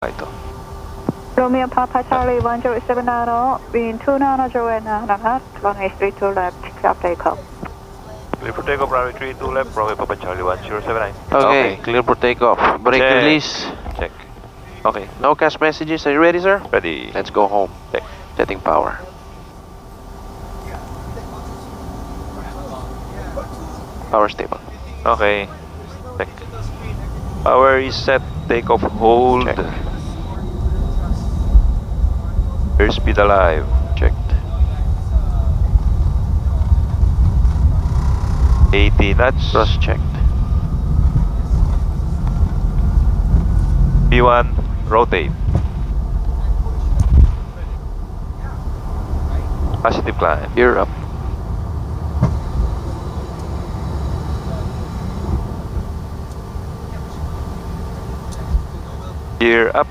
ito. Romeo Papa Charlie 1070, wind 290 and 9 runway 32 left, clear takeoff. Clear for takeoff, runway 32 left, Romeo Papa Charlie 1079. Okay, clear for takeoff. Brake Check. release. Check. Okay, No cash messages. Are you ready, sir? ready. Let's go home. Check. Setting power. Power stable. Okay. Check. Power is set, takeoff, hold. Check. Airspeed alive. Checked. 80 knots. Thrust checked. B1, rotate. Positive climb. Gear up. Gear up.